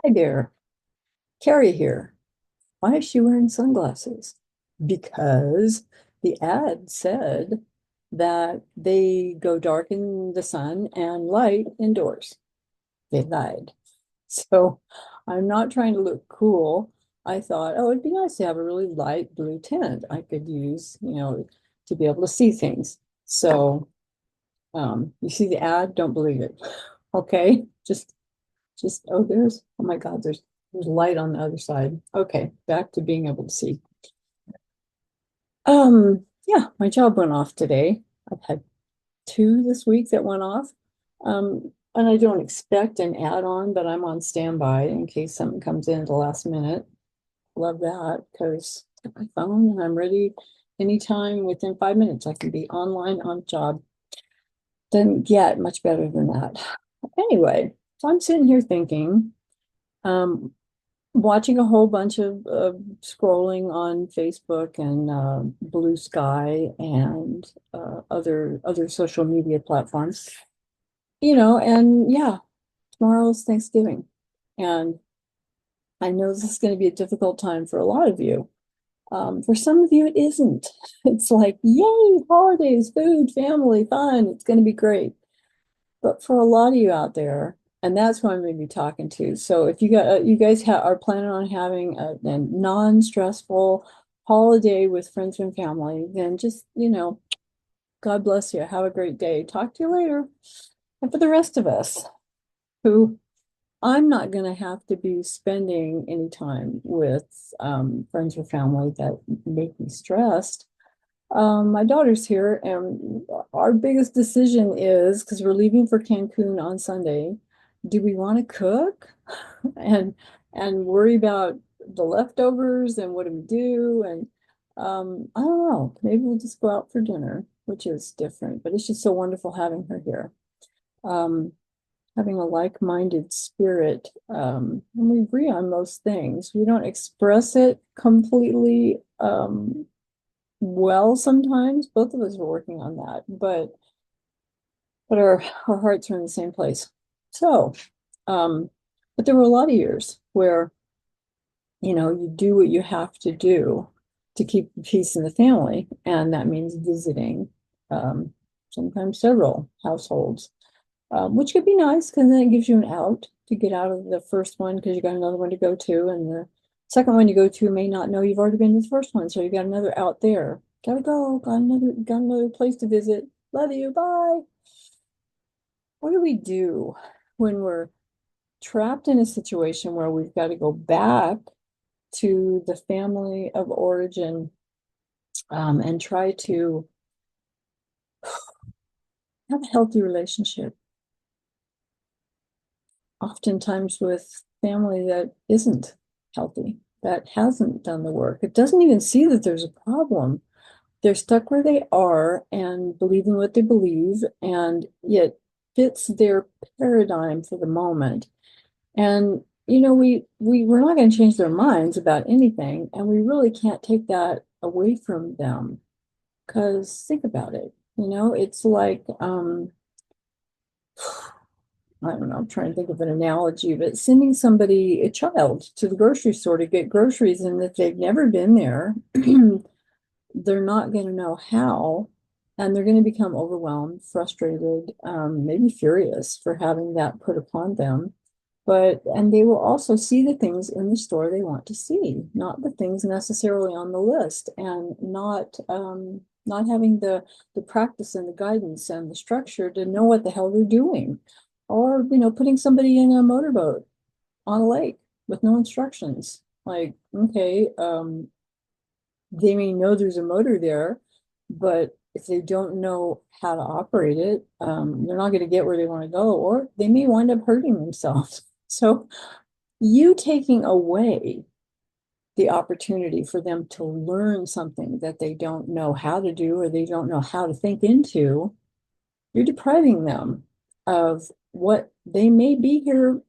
Hi there, Carrie here. Why is she wearing sunglasses? Because the ad said that they go dark in the sun and light indoors. They lied. So I'm not trying to look cool. I thought, oh, it'd be nice to have a really light blue tint I could use, to be able to see things. So you see the ad, don't believe it. Okay, just oh, oh my God, there's light on the other side. Okay, back to being able to see. Yeah, my job went off today. I've had two this week that went off. And I don't expect an add-on, but I'm on standby in case something comes in at the last minute. Love that because I got my phone and I'm ready anytime within 5 minutes. I can be online on job. Doesn't get much better than that. Anyway, so I'm sitting here thinking, um, watching a whole bunch of scrolling on Facebook and Blue Sky and other social media platforms, and yeah, tomorrow's Thanksgiving. And I know this is going to be a difficult time for a lot of you. For some of you, it isn't. It's like, yay, holidays, food, family, fun. It's going to be great. But for a lot of you out there, and that's who I'm going to be talking to. So if you guys are planning on having a non-stressful holiday with friends and family, then just, God bless you. Have a great day. Talk to you later. And for the rest of us who I'm not going to have to be spending any time with friends or family that make me stressed. My daughter's here, and our biggest decision is because we're leaving for Cancun on Sunday. Do we want to cook and worry about the leftovers and what do we do? And I don't know. Maybe we'll just go out for dinner, which is different, but it's just so wonderful having her here. Um, Having a like-minded spirit, and we agree on most things. We don't express it completely. Well, sometimes both of us are working on that, but our hearts are in the same place. So, um, but there were a lot of years where, you do what you have to do to keep the peace in the family, and that means visiting, um, sometimes several households, which could be nice because then it gives you an out to get out of the first one because you got another one to go to, and the second one you go to may not know you've already been to the first one, so you got another out there. Gotta go, got another place to visit. Love you, bye. What do we do when we're trapped in a situation where we've got to go back to the family of origin, and try to have a healthy relationship, oftentimes with family that isn't healthy, that hasn't done the work. It doesn't even see that there's a problem. They're stuck where they are and believing what they believe, and yet fits their paradigm for the moment. And we're not going to change their minds about anything, and we really can't take that away from them. Because think about it, it's like I don't know, I'm trying to think of an analogy, but sending somebody, a child, to the grocery store to get groceries, and if they've never been there, they're not going to know how, and they're going to become overwhelmed, frustrated, maybe furious for having that put upon them. And they will also see the things in the store they want to see, not the things necessarily on the list, and not having the practice and the guidance and the structure to know what the hell they're doing. Or, putting somebody in a motorboat on a lake with no instructions. Like, okay, they may know there's a motor there, but if they don't know how to operate it, they're not going to get where they want to go, or they may wind up hurting themselves. So, you taking away the opportunity for them to learn something that they don't know how to do or they don't know how to think into, you're depriving them of what they may be here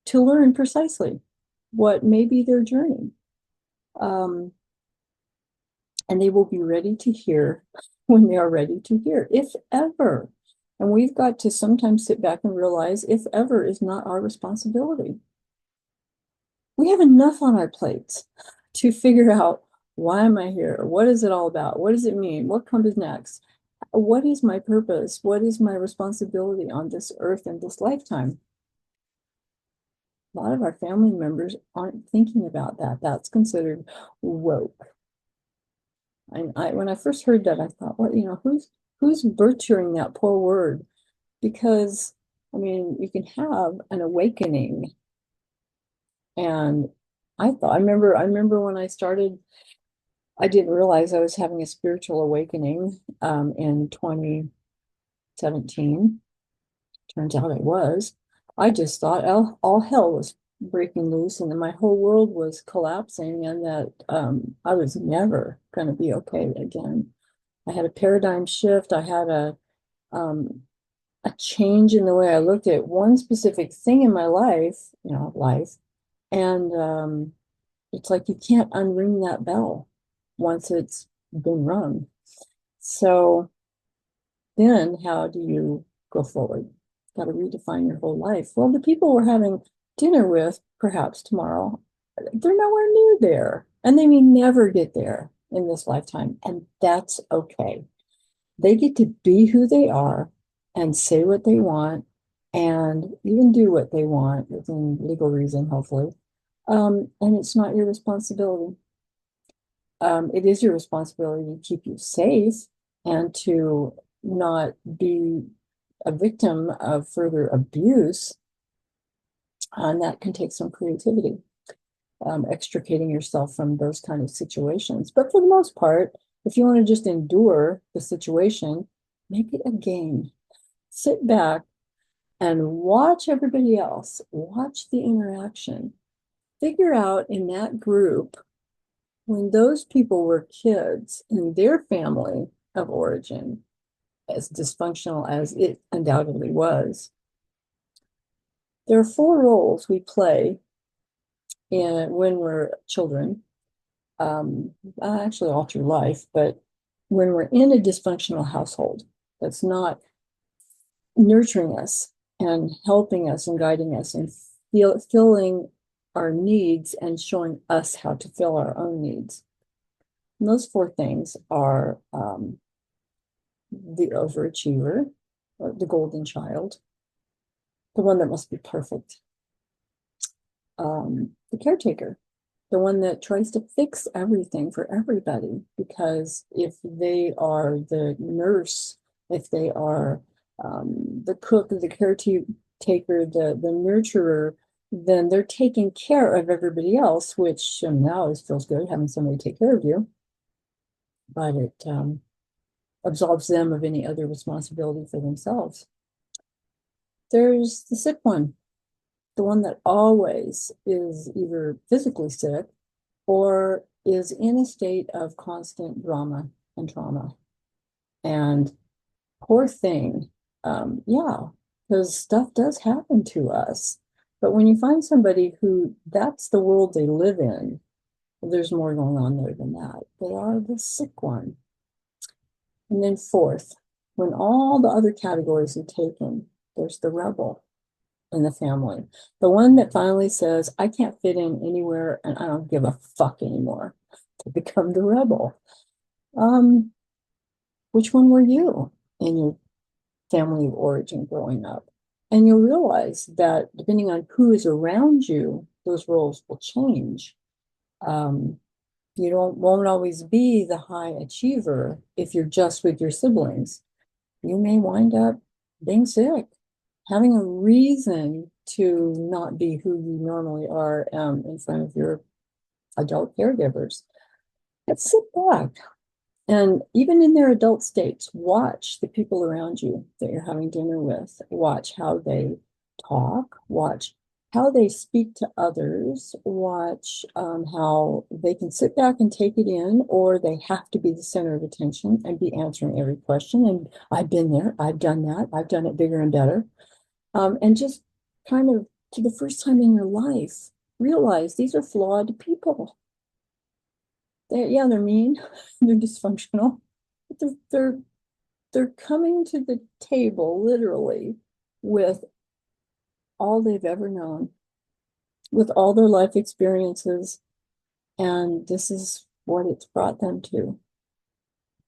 to learn precisely, what may be their journey. Um, and they will be ready to hear when they are ready to hear, if ever. And we've got to sometimes sit back and realize if ever is not our responsibility. We have enough on our plates to figure out, why am I here? What is it all about? What does it mean? What comes next? What is my purpose? What is my responsibility on this earth in this lifetime? A lot of our family members aren't thinking about that. That's considered woke. When I first heard that, I thought, what, who's butchering that poor word? Because, I mean, you can have an awakening. And I remember when I started, I didn't realize I was having a spiritual awakening in 2017. Turns out it was. I just thought all hell was breaking loose and that my whole world was collapsing and that I was never going to be okay again. I had a paradigm shift. I had a change in the way I looked at one specific thing in my life. And it's like you can't unring that bell once it's been rung. So then how do you go forward? Got to redefine your whole life. Well, the people we're having dinner with, perhaps tomorrow, they're nowhere near there. And they may never get there in this lifetime. And that's okay. They get to be who they are and say what they want and even do what they want within legal reason, hopefully. And it's not your responsibility. It is your responsibility to keep you safe and to not be a victim of further abuse. And that can take some creativity, extricating yourself from those kind of situations. But for the most part, if you want to just endure the situation, make it a game. Sit back and watch everybody else, watch the interaction. Figure out in that group, when those people were kids in their family of origin, as dysfunctional as it undoubtedly was, there are four roles we play when we're children, actually all through life, but when we're in a dysfunctional household that's not nurturing us and helping us and guiding us and filling our needs and showing us how to fill our own needs. And those four things are the overachiever, or the golden child, the one that must be perfect, the caretaker, the one that tries to fix everything for everybody, because if they are the nurse, if they are the cook, the caretaker, the nurturer, then they're taking care of everybody else, which now always feels good having somebody take care of you, but it absolves them of any other responsibility for themselves. There's the sick one, the one that always is either physically sick or is in a state of constant drama and trauma. And poor thing, yeah, because stuff does happen to us. But when you find somebody who that's the world they live in, there's more going on there than that. They are the sick one. And then fourth, when all the other categories are taken, there's the rebel in the family. The one that finally says, I can't fit in anywhere and I don't give a fuck anymore, to become the rebel. Which one were you in your family of origin growing up? And you'll realize that depending on who is around you, those roles will change. You won't always be the high achiever if you're just with your siblings. You may wind up being sick, having a reason to not be who you normally are in front of your adult caregivers. But sit back and even in their adult states, watch the people around you that you're having dinner with. Watch how they talk, watch how they speak to others, watch how they can sit back and take it in, or they have to be the center of attention and be answering every question. And I've been there, I've done that, I've done it bigger and better. And just kind of, to the first time in your life, realize these are flawed people. They're mean, they're dysfunctional, but they're they're coming to the table literally with all they've ever known, with all their life experiences, and this is what it's brought them to.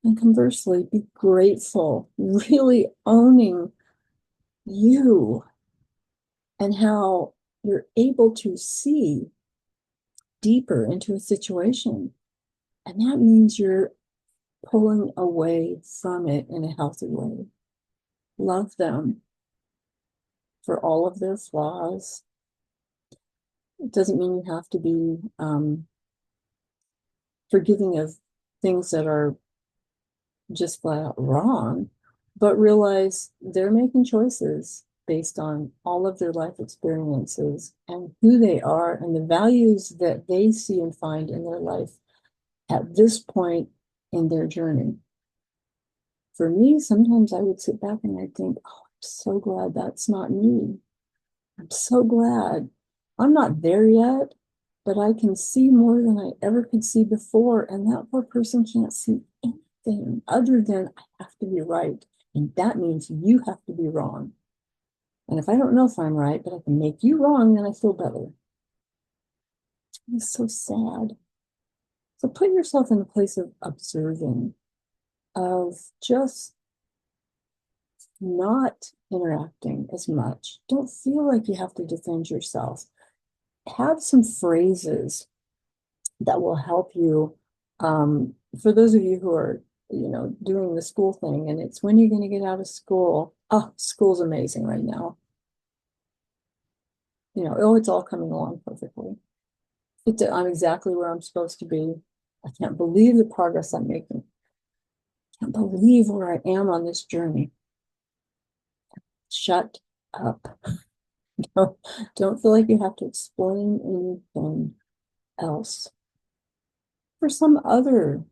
And conversely, be grateful, really owning you and how you're able to see deeper into a situation. And that means you're pulling away from it in a healthy way. Love them for all of their flaws. It doesn't mean you have to be forgiving of things that are just flat out wrong, but realize they're making choices based on all of their life experiences and who they are and the values that they see and find in their life at this point in their journey. For me, sometimes I would sit back and I'd think, oh, I'm so glad that's not me. I'm so glad. I'm not there yet, but I can see more than I ever could see before. And that poor person can't see anything other than I have to be right. And that means you have to be wrong. And if I don't know if I'm right, but I can make you wrong, then I feel better. It's so sad. So put yourself in the place of observing, of just not interacting as much. Don't feel like you have to defend yourself. Have some phrases that will help you. For those of you who are, doing the school thing, and it's when you're going to get out of school. Oh, school's amazing right now. It's all coming along perfectly. I'm exactly where I'm supposed to be. I can't believe the progress I'm making. I can't believe where I am on this journey. Shut up. Don't feel like you have to explain anything else. For some other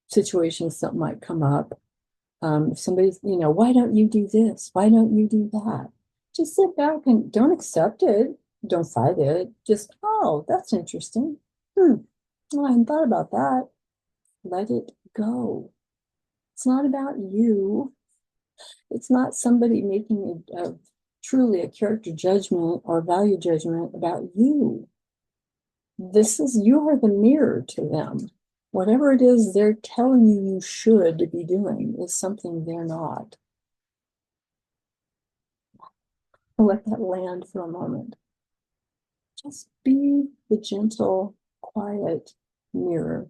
situations that might come up, if somebody's, why don't you do this? Why don't you do that? Just sit back and don't accept it. Don't fight it. Just, oh, that's interesting. Well, I hadn't thought about that. Let it go. It's not about you. It's not somebody making truly a character judgment or value judgment about you. You are the mirror to them. Whatever it is they're telling you should be doing is something they're not. I'll let that land for a moment. Just be the gentle, quiet mirror.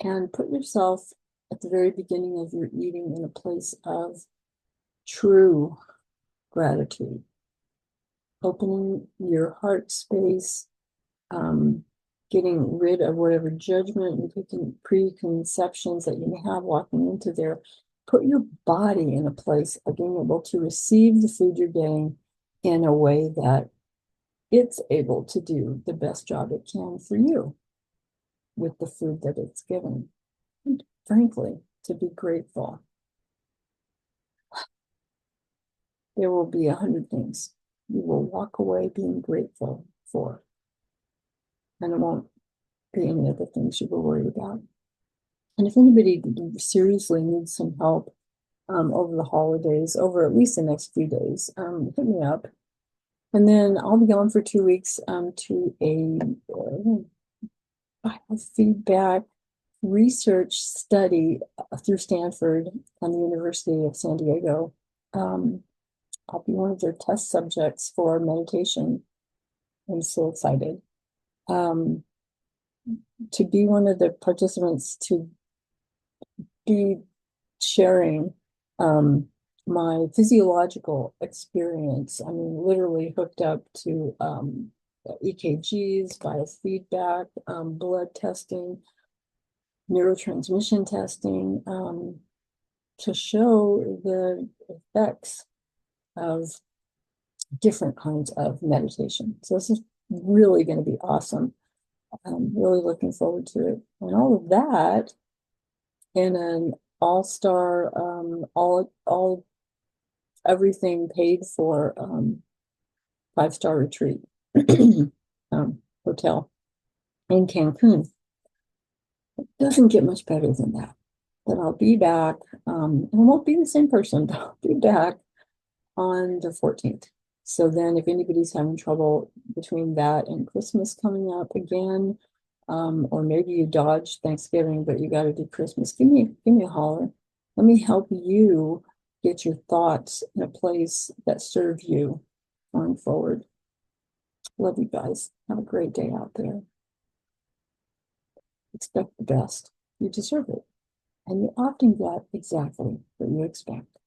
And put yourself at the very beginning of your eating in a place of true gratitude. Opening your heart space, getting rid of whatever judgment and preconceptions that you may have walking into there. Put your body in a place of being able to receive the food you're getting in a way that it's able to do the best job it can for you with the food that it's given. And frankly, to be grateful. There will be 100 things you will walk away being grateful for. And it won't be any of the things you were worried about. And if anybody seriously needs some help over the holidays, over at least the next few days, hit me up. And then I'll be gone for 2 weeks to a biofeedback research study through Stanford and the University of San Diego. I'll be one of their test subjects for meditation. I'm so excited to be one of the participants, to be sharing my physiological experience. I mean, literally hooked up to EKGs, biofeedback, blood testing, neurotransmission testing, to show the effects of different kinds of meditation. So this is really going to be awesome. I'm really looking forward to it. And all of that in an all-star, all everything paid for 5-star retreat hotel in Cancun. It doesn't get much better than that. But I'll be back. And I won't be the same person, but I'll be back on the 14th. So then if anybody's having trouble between that and Christmas coming up again, or maybe you dodged Thanksgiving, but you got to do Christmas, give me a holler. Let me help you get your thoughts in a place that serve you going forward. Love you guys. Have a great day out there. Expect the best. You deserve it. And you often get exactly what you expect.